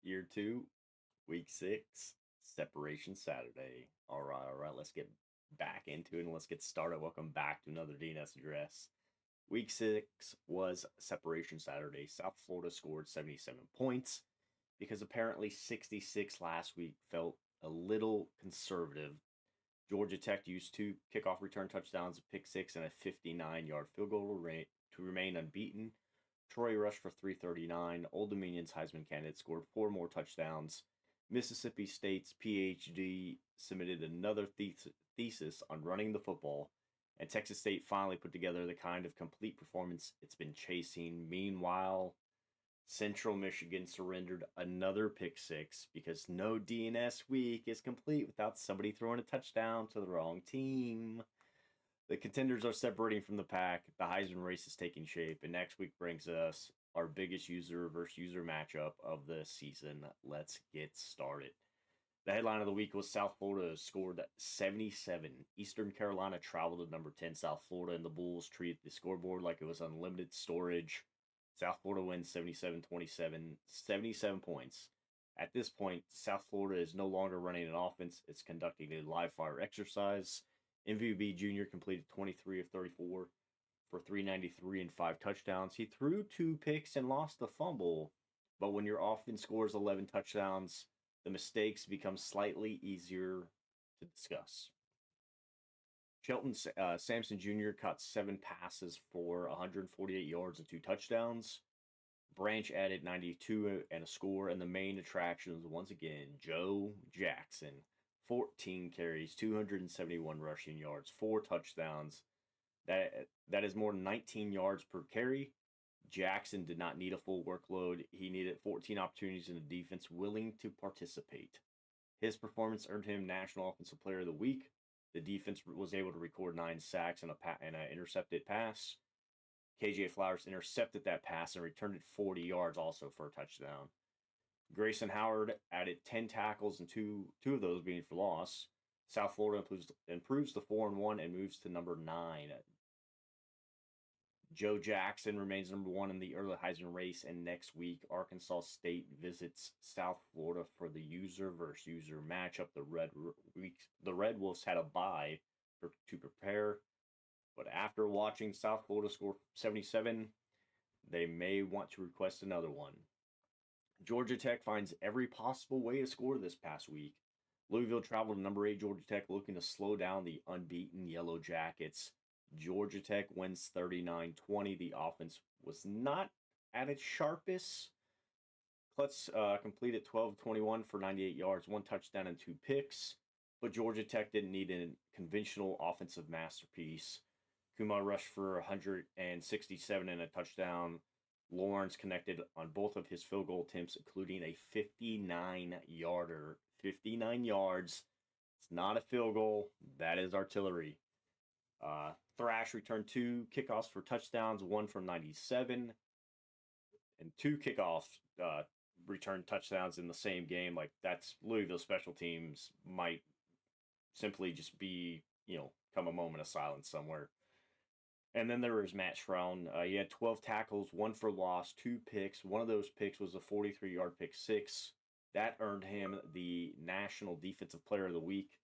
Year 2, Week 6, Separation Saturday. All right. Let's get back into it and let's get started. Welcome back to another DNS address. Week 6 was Separation Saturday. South Florida scored 77 points because apparently 66 last week felt a little conservative. Georgia Tech used 2 kickoff return touchdowns, a pick 6, and a 59-yard field goal to remain unbeaten. Troy rushed for 339. Old Dominion's Heisman candidate scored 4 more touchdowns. Mississippi State's PhD submitted another thesis on running the football, and Texas State finally put together the kind of complete performance it's been chasing. Meanwhile, Central Michigan surrendered another pick 6 because no DNS week is complete without somebody throwing a touchdown to the wrong team. The contenders are separating from the pack. The Heisman race is taking shape, and next week brings us our biggest user versus user matchup of the season. Let's get started. The headline of the week was South Florida scored 77. Eastern Carolina traveled to number 10 South Florida, and the Bulls treated the scoreboard like it was unlimited storage. South Florida wins 77-27, 77 points. At this point, South Florida is no longer running an offense. It's conducting a live fire exercise. Buren Jr. completed 23 of 34 for 393 and 5 touchdowns. He threw 2 picks and lost a fumble. But when your offense scores 11 touchdowns, the mistakes become slightly easier to discuss. Shelton Sampson Jr. caught 7 passes for 148 yards and 2 touchdowns. Branch added 92 and a score, and the main attraction was once again Joe Jackson. 14 carries, 271 rushing yards, 4 touchdowns. That is more than 19 yards per carry. Jackson did not need a full workload. He needed 14 opportunities in a defense willing to participate. His performance earned him National Offensive Player of the Week. The defense was able to record 9 sacks and an intercepted pass. KJ Flowers intercepted that pass and returned it 40 yards also for a touchdown. Grayson Howard added 10 tackles and two of those being for loss. South Florida improves to 4-1 and moves to number 9. Joe Jackson remains number 1 in the early Heisman race, and next week Arkansas State visits South Florida for the user versus user matchup. The Red Wolves had a bye to prepare, but after watching South Florida score 77, they may want to request another one. Georgia Tech finds every possible way to score this past week. Louisville traveled to number 8 Georgia Tech, looking to slow down the unbeaten Yellow Jackets. Georgia Tech wins 39-20. The offense was not at its sharpest. Klutz completed 12-21 for 98 yards, 1 touchdown and 2 picks. But Georgia Tech didn't need a conventional offensive masterpiece. Kumar rushed for 167 and a touchdown. Lawrence connected on both of his field goal attempts, including a 59-yarder. 59 yards. It's not a field goal. That is artillery. Thrash returned 2 kickoffs for touchdowns, 1 from 97, and 2 kickoffs returned touchdowns in the same game. Like, that's Louisville special teams might simply just be, come a moment of silence somewhere. And then there was Matt Schraun. He had 12 tackles, 1 for loss, 2 picks. One of those picks was a 43-yard pick 6. That earned him the National Defensive Player of the Week.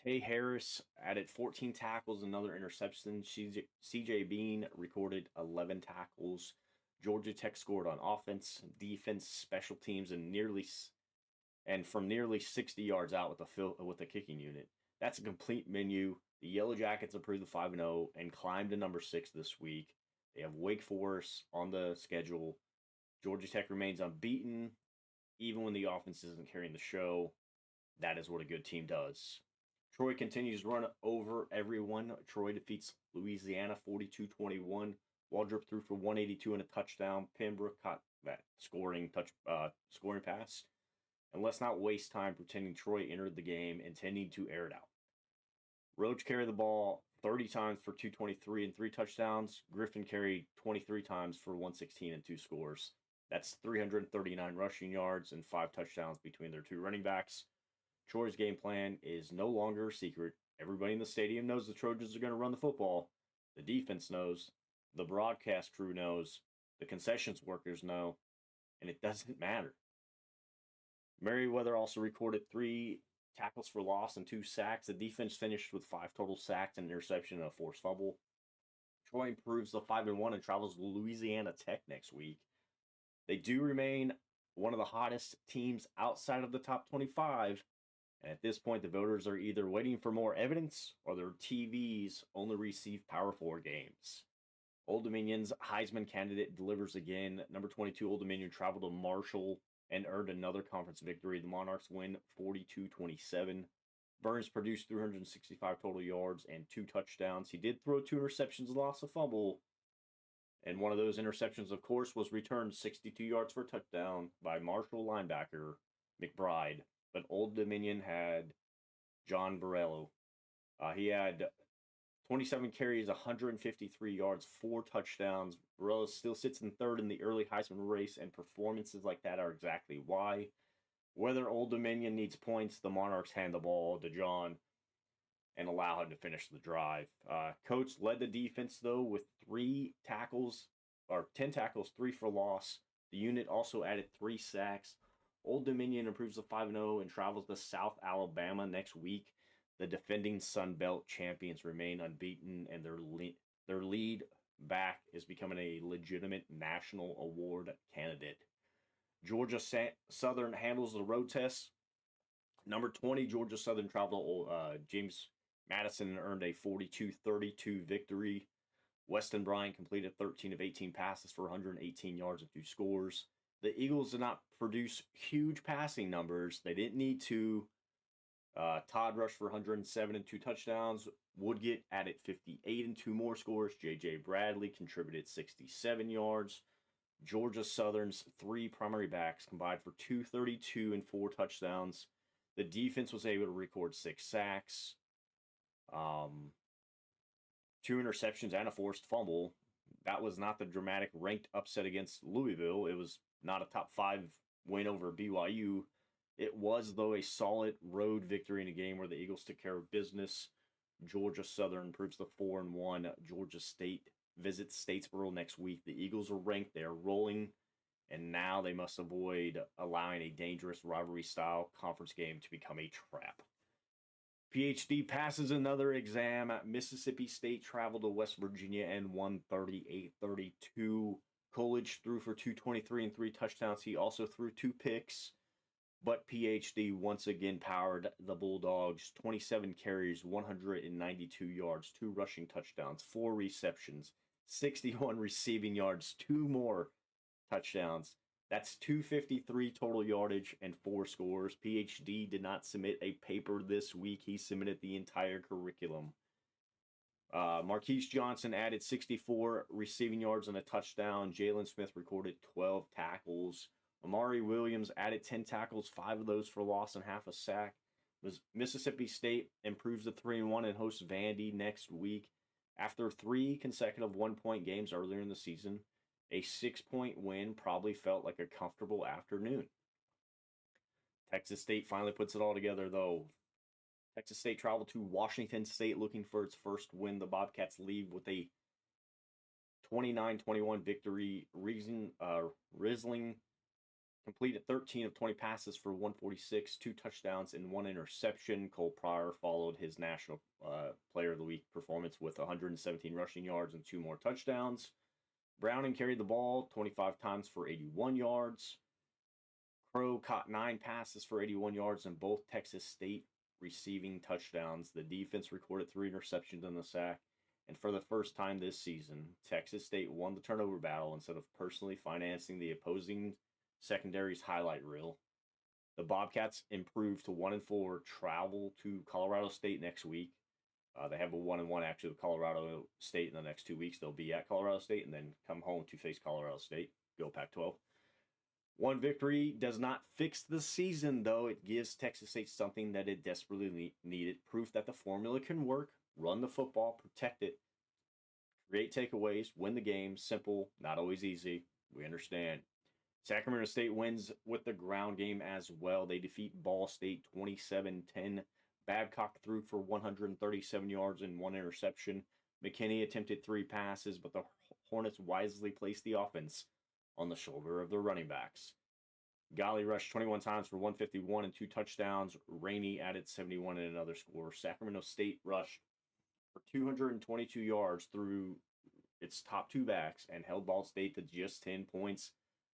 Tay Harris added 14 tackles, another interception. CJ Bean recorded 11 tackles. Georgia Tech scored on offense, defense, special teams, and from nearly 60 yards out with the kicking unit. That's a complete menu. The Yellow Jackets improved to 5-0 and climbed to number 6 this week. They have Wake Forest on the schedule. Georgia Tech remains unbeaten, even when the offense isn't carrying the show. That is what a good team does. Troy continues to run over everyone. Troy defeats Louisiana 42-21. Waldrop threw for 182 and a touchdown. Pembroke caught that scoring pass. And let's not waste time pretending Troy entered the game intending to air it out. Roach carried the ball 30 times for 223 and 3 touchdowns. Griffin carried 23 times for 116 and 2 scores. That's 339 rushing yards and 5 touchdowns between their 2 running backs. Troy's game plan is no longer a secret. Everybody in the stadium knows the Trojans are going to run the football. The defense knows. The broadcast crew knows. The concessions workers know. and it doesn't matter. Merriweather also recorded 3 tackles for loss and 2 sacks. The defense finished with 5 total sacks, an interception, and a forced fumble. Troy improves to 5-1 and travels to Louisiana Tech next week. They do remain one of the hottest teams outside of the top 25. And at this point, the voters are either waiting for more evidence or their TVs only receive Power 4 games. Old Dominion's Heisman candidate delivers again. Number 22, Old Dominion traveled to Marshall and earned another conference victory. The Monarchs win 42-27. Burns produced 365 total yards and 2 touchdowns. He did throw 2 interceptions, lost a fumble. And one of those interceptions, of course, was returned 62 yards for a touchdown by Marshall linebacker McBride. But Old Dominion had John Borello. He had 27 carries, 153 yards, 4 touchdowns. Borello still sits in third in the early Heisman race, and performances like that are exactly why. Whether Old Dominion needs points, the Monarchs hand the ball to John and allow him to finish the drive. Coach led the defense, though, with 10 tackles, 3 for loss. The unit also added 3 sacks. Old Dominion improves to 5-0 and travels to South Alabama next week. The defending Sun Belt champions remain unbeaten, and their lead back is becoming a legitimate national award candidate. Georgia Southern handles the road test. Number 20, Georgia Southern traveled to James Madison and earned a 42-32 victory. Weston Bryant completed 13 of 18 passes for 118 yards and 2 scores. The Eagles did not produce huge passing numbers. They didn't need to. Todd rushed for 107 and 2 touchdowns. Woodgett added 58 and 2 more scores. J.J. Bradley contributed 67 yards. Georgia Southern's 3 primary backs combined for 232 and 4 touchdowns. The defense was able to record 6 sacks, 2 interceptions, and a forced fumble. That was not the dramatic ranked upset against Louisville. It was not a top 5 win over BYU. It was, though, a solid road victory in a game where the Eagles took care of business. Georgia Southern improves to 4-1. Georgia State visits Statesboro next week. The Eagles are ranked. They are rolling, and now they must avoid allowing a dangerous rivalry-style conference game to become a trap. PhD passes another exam. Mississippi State traveled to West Virginia and won 38-32. Coolidge threw for 223 and 3 touchdowns. He also threw 2 picks. But PhD once again powered the Bulldogs. 27 carries, 192 yards, 2 rushing touchdowns, 4 receptions, 61 receiving yards, 2 more touchdowns. That's 253 total yardage and 4 scores. PhD did not submit a paper this week. He submitted the entire curriculum. Marquise Johnson added 64 receiving yards and a touchdown. Jalen Smith recorded 12 tackles. Amari Williams added 10 tackles, 5 of those for loss and half a sack. Mississippi State improves to 3-1 and hosts Vandy next week. After 3 consecutive 1-point games earlier in the season, a 6-point win probably felt like a comfortable afternoon. Texas State finally puts it all together, though. Texas State traveled to Washington State looking for its first win. The Bobcats leave with a 29-21 victory. Risling completed 13 of 20 passes for 146, 2 touchdowns, and 1 interception. Cole Pryor followed his National Player of the Week performance with 117 rushing yards and 2 more touchdowns. Browning carried the ball 25 times for 81 yards. Crow caught 9 passes for 81 yards and both Texas State receiving touchdowns. The defense recorded 3 interceptions and a sack. And for the first time this season, Texas State won the turnover battle instead of personally financing the opposing secondary's highlight reel. The Bobcats improved to 1-4, travel to Colorado State next week. They have a 1-1 actually with Colorado State in the next 2 weeks. They'll be at Colorado State and then come home to face Colorado State. Go Pac-12. One victory does not fix the season, though. It gives Texas State something that it desperately needed. Proof that the formula can work. Run the football, protect it, create takeaways, win the game. Simple, not always easy. We understand. Sacramento State wins with the ground game as well. They defeat Ball State 27-10. Babcock threw for 137 yards and 1 interception. McKinney attempted 3 passes, but the Hornets wisely placed the offense on the shoulder of the running backs. Golly rushed 21 times for 151 and 2 touchdowns. Rainey added 71 and another score. Sacramento State rushed for 222 yards through its top 2 backs and held Ball State to just 10 points.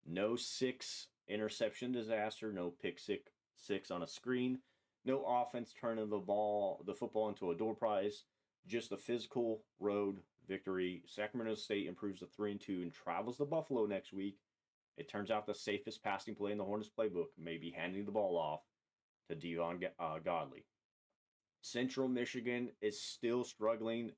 No 6 interception disaster, no pick six on a screen, no offense turning the football into a door prize, just a physical road victory. Sacramento State improves to 3-2 and travels to Buffalo next week. It turns out the safest passing play in the Hornets playbook may be handing the ball off to Devon Godley. Central Michigan is still struggling.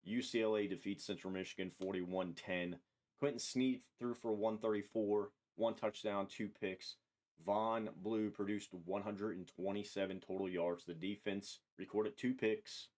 UCLA defeats Central Michigan 41-10. Quentin Sneed threw for 134, 1 touchdown, 2 picks. Von Blue produced 127 total yards. The defense recorded 2 picks,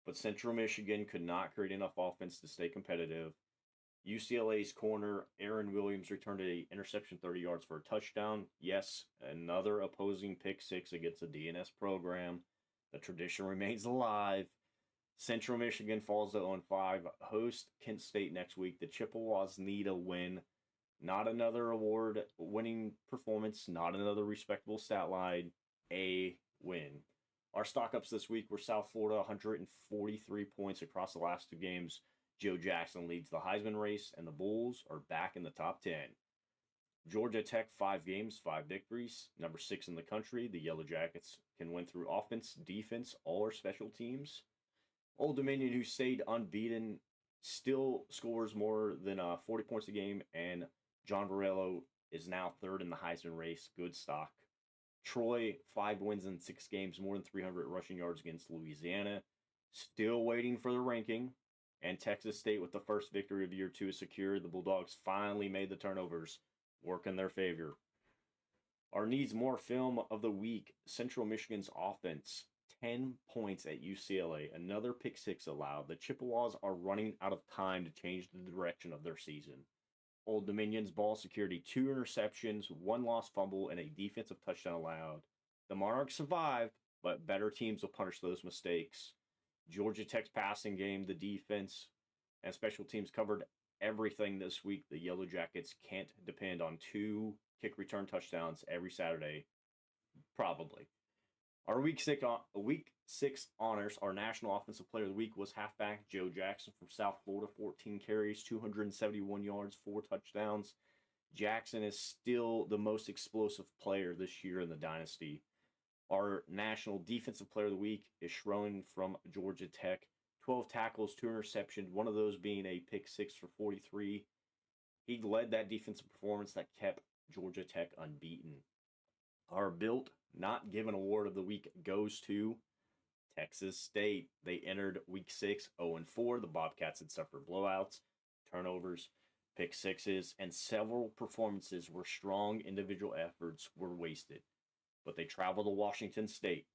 but Central Michigan could not create enough offense to stay competitive. UCLA's corner, Aaron Williams, returned an interception 30 yards for a touchdown. Yes, another opposing pick 6 against the DNS program. The tradition remains alive. Central Michigan falls to 0-5. Host Kent State next week. The Chippewas need a win. Not another award-winning performance. Not another respectable stat line. A win. Our stock-ups this week were South Florida, 143 points across the last 2 games. Joe Jackson leads the Heisman race, and the Bulls are back in the top 10. Georgia Tech, 5 games, 5 victories. Number 6 in the country. The Yellow Jackets can win through offense, defense, or special teams. Old Dominion, who stayed unbeaten, still scores more than 40 points a game, and John Varello is now 3rd in the Heisman race. Good stock. Troy, 5 wins in 6 games, more than 300 rushing yards against Louisiana. Still waiting for the ranking. And Texas State, with the first victory of year 2, is secured. The Bulldogs finally made the turnovers work in their favor. Our needs more film of the week. Central Michigan's offense, 10 points at UCLA. Another pick 6 allowed. The Chippewas are running out of time to change the direction of their season. Old Dominion's ball security, 2 interceptions, 1 lost fumble, and a defensive touchdown allowed. The Monarchs survived, but better teams will punish those mistakes. Georgia Tech's passing game, the defense, and special teams covered everything this week. The Yellow Jackets can't depend on 2 kick return touchdowns every Saturday. Probably. Our week 6 honors, our National Offensive Player of the Week was halfback Joe Jackson from South Florida, 14 carries, 271 yards, 4 touchdowns. Jackson is still the most explosive player this year in the Dynasty. Our National Defensive Player of the Week is Schroen from Georgia Tech. 12 tackles, 2 interceptions, one of those being a pick 6 for 43. He led that defensive performance that kept Georgia Tech unbeaten. Our Built Not Given Award of the Week goes to Texas State. They entered week 6 0-4. The Bobcats had suffered blowouts, turnovers, pick 6s, and several performances where strong individual efforts were wasted. But they traveled to Washington State,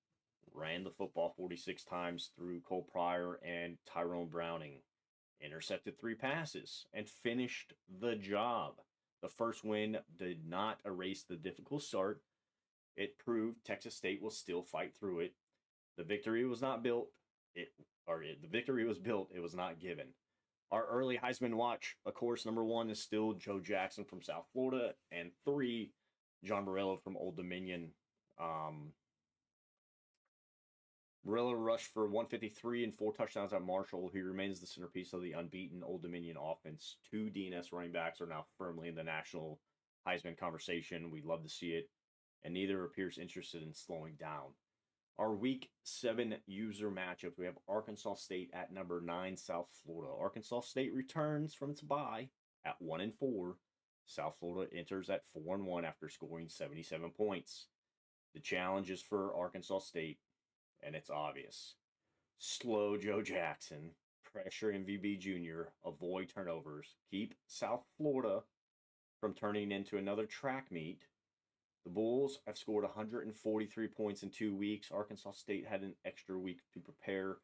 ran the football 46 times through Cole Pryor and Tyrone Browning, intercepted 3 passes, and finished the job. The first win did not erase the difficult start. It proved Texas State will still fight through it. The victory was not built. The victory was built. It was not given. Our early Heisman watch, of course, number 1 is still Joe Jackson from South Florida, and 3, John Morello from Old Dominion. Morello rushed for 153 and 4 touchdowns at Marshall. He remains the centerpiece of the unbeaten Old Dominion offense. 2 DNS running backs are now firmly in the national Heisman conversation. We love to see it, and neither appears interested in slowing down. Our week 7 user matchup, we have Arkansas State at number 9, South Florida. Arkansas State returns from its bye at 1-4. South Florida enters at 4-1 after scoring 77 points. The challenge is for Arkansas State, and it's obvious. Slow Joe Jackson, pressure Buren Jr., avoid turnovers, keep South Florida from turning into another track meet. The Bulls have scored 143 points in 2 weeks. Arkansas State had an extra week to prepare.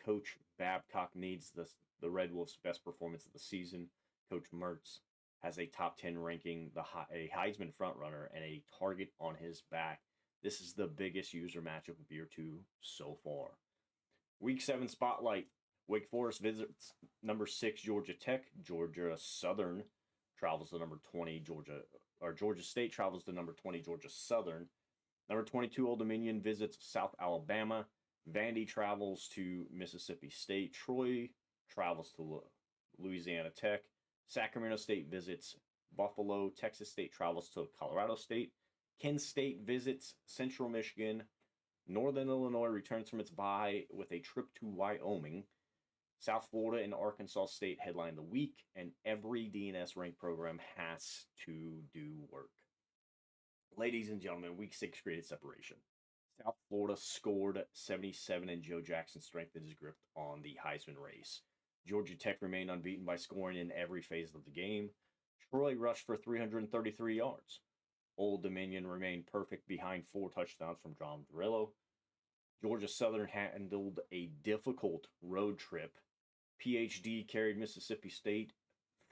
Coach Babcock needs the Red Wolves' best performance of the season. Coach Mertz has a top 10 ranking, a Heisman frontrunner, and a target on his back. This is the biggest user matchup of year 2 so far. Week 7 spotlight. Wake Forest visits number 6 Georgia Tech. Georgia Southern travels to number 20 Georgia State travels to number 20 Georgia Southern. Number 22 Old Dominion visits South Alabama. Vandy travels to Mississippi State. Troy travels to Louisiana Tech. Sacramento State visits Buffalo. Texas State travels to Colorado State. Kent State visits Central Michigan. Northern Illinois returns from its bye with a trip to Wyoming. South Florida and Arkansas State headline the week, and every DNS ranked program has to do work. Ladies and gentlemen, week 6 created separation. South Florida scored 77, and Joe Jackson strengthened his grip on the Heisman race. Georgia Tech remained unbeaten by scoring in every phase of the game. Troy rushed for 333 yards. Old Dominion remained perfect behind 4 touchdowns from John Dorillo. Georgia Southern handled a difficult road trip. PhD carried Mississippi State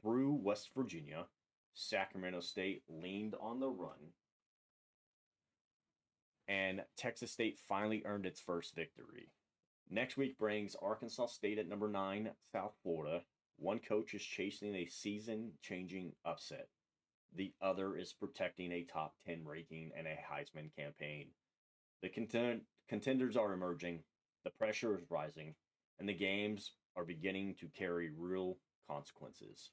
through West Virginia. Sacramento State leaned on the run. And Texas State finally earned its first victory. Next week brings Arkansas State at number 9, South Florida. One coach is chasing a season-changing upset. The other is protecting a top 10 ranking and a Heisman campaign. The contenders are emerging, the pressure is rising, and the games are beginning to carry real consequences.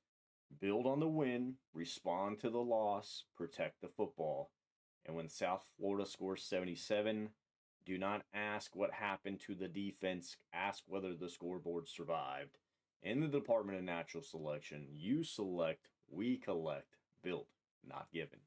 Build on the win, respond to the loss, protect the football. And when South Florida scores 77, do not ask what happened to the defense. Ask whether the scoreboard survived. In the Department of Natural Selection, you select, we collect, built, not given.